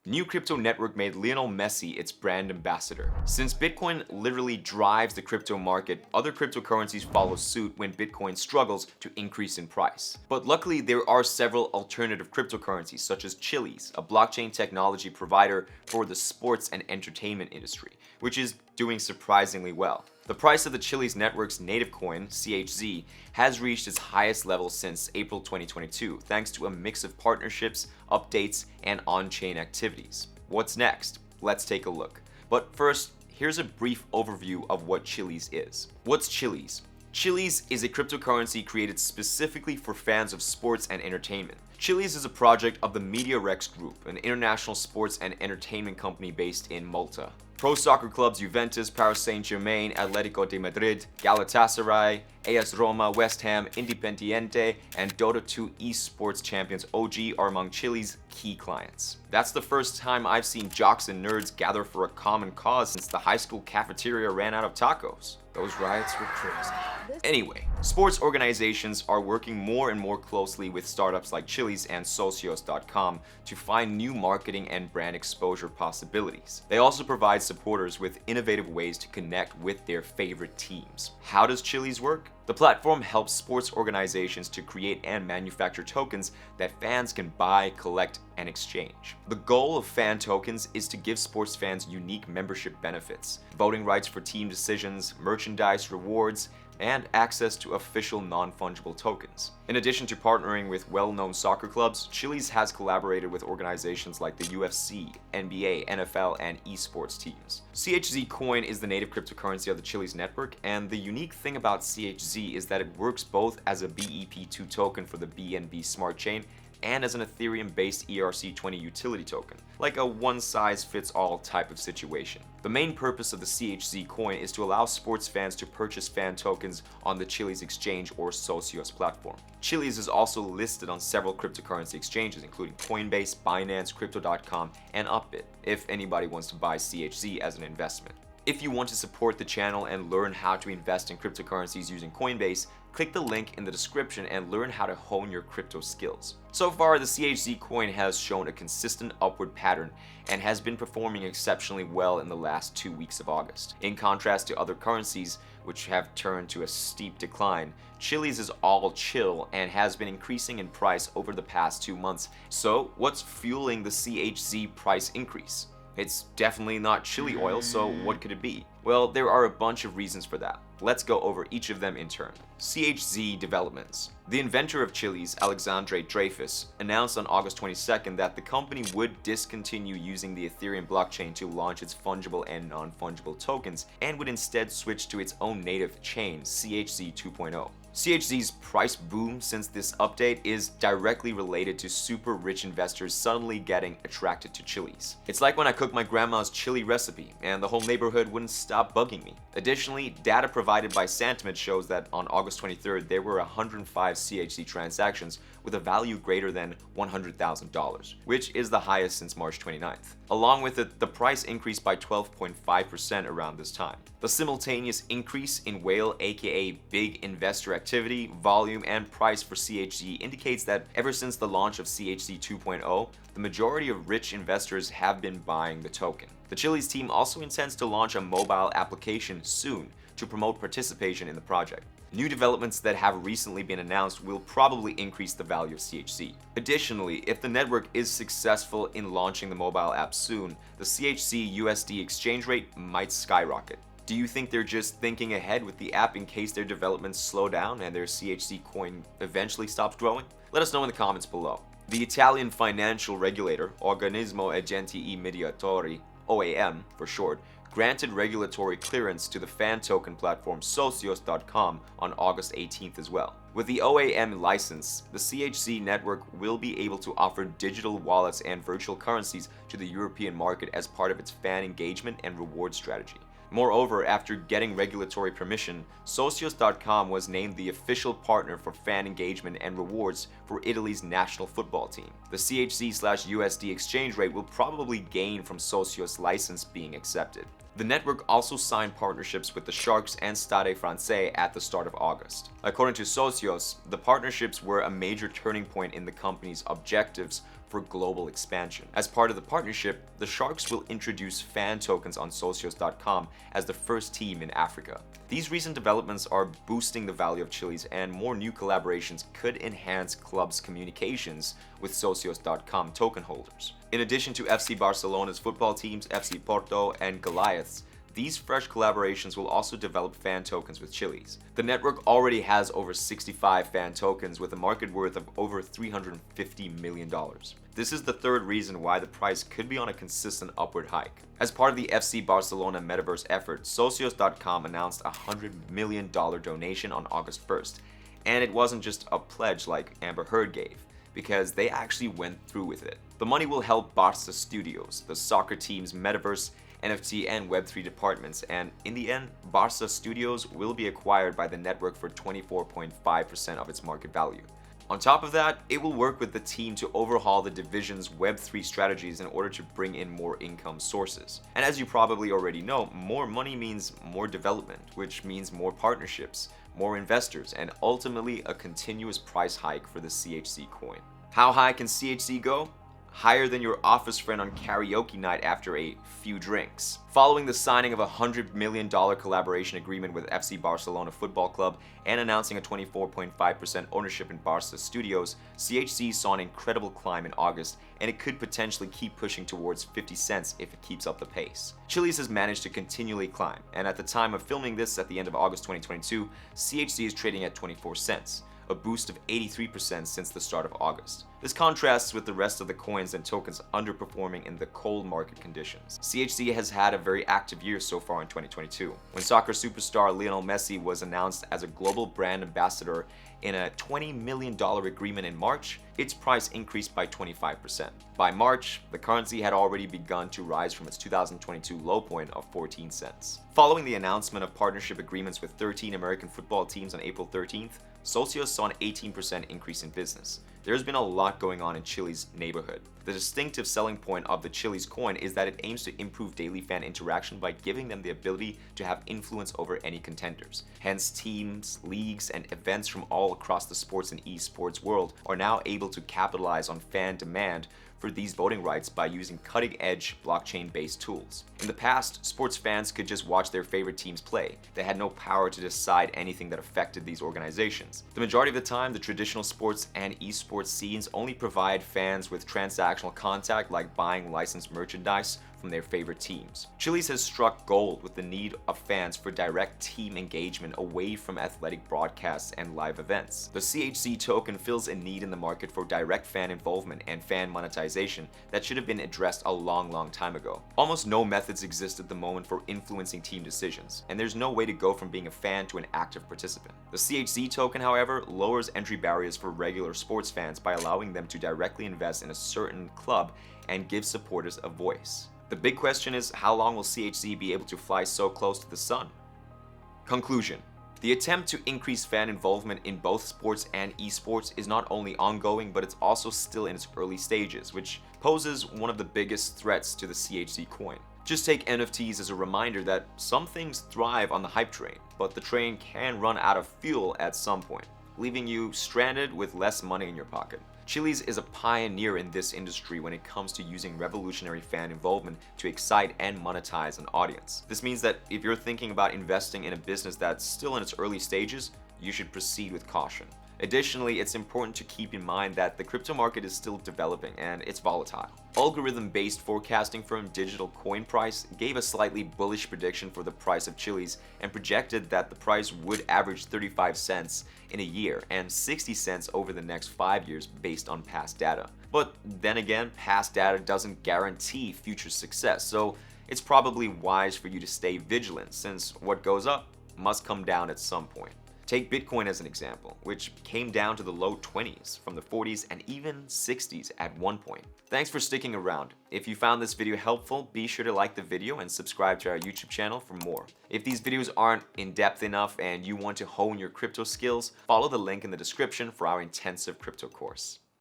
New crypto network made Lionel Messi its brand ambassador. Since Bitcoin literally drives the crypto market, other cryptocurrencies follow suit when Bitcoin struggles to increase in price. But luckily, there are several alternative cryptocurrencies such as Chilliz, a blockchain technology provider for the sports and entertainment industry, which is doing surprisingly well. The price of the Chiliz network's native coin, CHZ, has reached its highest level since April 2022, thanks to a mix of partnerships, updates, and on-chain activities. What's next? Let's take a look. But first, here's a brief overview of what Chiliz is. What's Chiliz? Chiliz is a cryptocurrency created specifically for fans of sports and entertainment. Chiliz is a project of the Mediarex Group, an international sports and entertainment company based in Malta. Pro soccer clubs Juventus, Saint-Germain, Atlético de Madrid, Galatasaray, AS Roma, West Ham, Independiente, and Dota 2 esports champions OG are among Chiliz's key clients. That's the first time I've seen jocks and nerds gather for a common cause since the high school cafeteria ran out of tacos. Those riots were crazy. Anyway, sports organizations are working more and more closely with startups like Chiliz and Socios.com to find new marketing and brand exposure possibilities. They also provide supporters with innovative ways to connect with their favorite teams. How does Chiliz work? The platform helps sports organizations to create and manufacture tokens that fans can buy, collect, and exchange. The goal of fan tokens is to give sports fans unique membership benefits, voting rights for team decisions, merchandise rewards, and access to official non-fungible tokens. In addition to partnering with well-known soccer clubs, Chiliz has collaborated with organizations like the UFC, NBA, NFL, and esports teams. CHZ Coin is the native cryptocurrency of the Chiliz network, and the unique thing about CHZ is that it works both as a BEP2 token for the BNB Smart Chain and as an Ethereum-based ERC20 utility token, like a one-size-fits-all type of situation. The main purpose of the CHZ coin is to allow sports fans to purchase fan tokens on the Chiliz exchange or Socios platform. Chiliz is also listed on several cryptocurrency exchanges, including Coinbase, Binance, Crypto.com, and Upbit, if anybody wants to buy CHZ as an investment. If you want to support the channel and learn how to invest in cryptocurrencies using Coinbase, click the link in the description and learn how to hone your crypto skills. So far, the CHZ coin has shown a consistent upward pattern and has been performing exceptionally well in the last 2 weeks of August. In contrast to other currencies, which have turned to a steep decline, Chiliz is all chill and has been increasing in price over the past 2 months. So, what's fueling the CHZ price increase? It's definitely not chili oil, so what could it be? Well, there are a bunch of reasons for that. Let's go over each of them in turn. CHZ developments. The inventor of Chiliz, Alexandre Dreyfus, announced on August 22nd that the company would discontinue using the Ethereum blockchain to launch its fungible and non-fungible tokens and would instead switch to its own native chain, CHZ 2.0. CHZ's price boom since this update is directly related to super rich investors suddenly getting attracted to Chiliz. It's like when I cooked my grandma's chili recipe and the whole neighborhood wouldn't stop bugging me. Additionally, data provided by Santiment shows that on August 23rd there were 105 CHZ transactions with a value greater than $100,000, which is the highest since March 29th. Along with it, the price increased by 12.5% around this time. The simultaneous increase in whale aka big investor activity, volume, and price for CHZ indicates that ever since the launch of CHZ 2.0, the majority of rich investors have been buying the token. The Chiliz team also intends to launch a mobile application soon to promote participation in the project. New developments that have recently been announced will probably increase the value of CHZ. Additionally, if the network is successful in launching the mobile app soon, the CHZ USD exchange rate might skyrocket. Do you think they're just thinking ahead with the app in case their developments slow down and their CHZ coin eventually stops growing? Let us know in the comments below. The Italian financial regulator, Organismo Agenti e Mediatori, OAM for short, granted regulatory clearance to the fan token platform Socios.com on August 18th as well. With the OAM license, the CHZ network will be able to offer digital wallets and virtual currencies to the European market as part of its fan engagement and reward strategy. Moreover, after getting regulatory permission, Socios.com was named the official partner for fan engagement and rewards for Italy's national football team. The CHZ/USD exchange rate will probably gain from Socios' license being accepted. The network also signed partnerships with the Sharks and Stade Francais at the start of August. According to Socios, the partnerships were a major turning point in the company's objectives for global expansion. As part of the partnership, the Sharks will introduce fan tokens on socios.com as the first team in Africa. These recent developments are boosting the value of Chiliz, and more new collaborations could enhance clubs' communications with socios.com token holders. In addition to FC Barcelona's football teams, FC Porto, and Goliaths, these fresh collaborations will also develop fan tokens with Chiliz. The network already has over 65 fan tokens with a market worth of over $350 million. This is the third reason why the price could be on a consistent upward hike. As part of the FC Barcelona metaverse effort, socios.com announced a $100 million donation on August 1st. And it wasn't just a pledge like Amber Heard gave, because they actually went through with it. The money will help Barca Studios, the soccer team's metaverse, NFT, and Web3 departments, and in the end, Barca Studios will be acquired by the network for 24.5% of its market value. On top of that, it will work with the team to overhaul the division's Web3 strategies in order to bring in more income sources. And as you probably already know, more money means more development, which means more partnerships, more investors, and ultimately a continuous price hike for the CHZ coin. How high can CHZ go? Higher than your office friend on karaoke night after a few drinks. Following the signing of a $100 million collaboration agreement with FC Barcelona Football Club and announcing a 24.5% ownership in Barca Studios, CHZ saw an incredible climb in August, and it could potentially keep pushing towards 50 cents if it keeps up the pace. Chiliz has managed to continually climb, and at the time of filming this at the end of August 2022, CHZ is trading at 24 cents. A boost of 83% since the start of August. This contrasts with the rest of the coins and tokens underperforming in the cold market conditions. CHZ has had a very active year so far in 2022. When soccer superstar Lionel Messi was announced as a global brand ambassador in a $20 million agreement in March, its price increased by 25%. By March, the currency had already begun to rise from its 2022 low point of 14 cents. Following the announcement of partnership agreements with 13 American football teams on April 13th, Socios saw an 18% increase in business. There's been a lot going on in Chili's neighborhood. The distinctive selling point of the Chiliz coin is that it aims to improve daily fan interaction by giving them the ability to have influence over any contenders. Hence, teams, leagues, and events from all across the sports and esports world are now able to capitalize on fan demand for these voting rights by using cutting-edge blockchain-based tools. In the past, sports fans could just watch their favorite teams play. They had no power to decide anything that affected these organizations. The majority of the time, the traditional sports and esports scenes only provide fans with transactional contact like buying licensed merchandise from their favorite teams. Chiliz has struck gold with the need of fans for direct team engagement away from athletic broadcasts and live events. The CHZ token fills a need in the market for direct fan involvement and fan monetization that should have been addressed a long time ago. Almost no methods exist at the moment for influencing team decisions, and there's no way to go from being a fan to an active participant. The CHZ token, however, lowers entry barriers for regular sports fans by allowing them to directly invest in a certain club and give supporters a voice. The big question is, how long will CHZ be able to fly so close to the sun? Conclusion. The attempt to increase fan involvement in both sports and esports is not only ongoing, but it's also still in its early stages, which poses one of the biggest threats to the CHZ coin. Just take NFTs as a reminder that some things thrive on the hype train, but the train can run out of fuel at some point, leaving you stranded with less money in your pocket. Chiliz is a pioneer in this industry when it comes to using revolutionary fan involvement to excite and monetize an audience. This means that if you're thinking about investing in a business that's still in its early stages, you should proceed with caution. Additionally, it's important to keep in mind that the crypto market is still developing and it's volatile. Algorithm-based forecasting firm Digital Coin Price gave a slightly bullish prediction for the price of Chiliz and projected that the price would average 35 cents in a year and 60 cents over the next 5 years based on past data. But then again, past data doesn't guarantee future success, so it's probably wise for you to stay vigilant, since what goes up must come down at some point. Take Bitcoin as an example, which came down to the low 20s from the 40s and even 60s at one point. Thanks for sticking around. If you found this video helpful, be sure to like the video and subscribe to our YouTube channel for more. If these videos aren't in-depth enough and you want to hone your crypto skills, follow the link in the description for our intensive crypto course.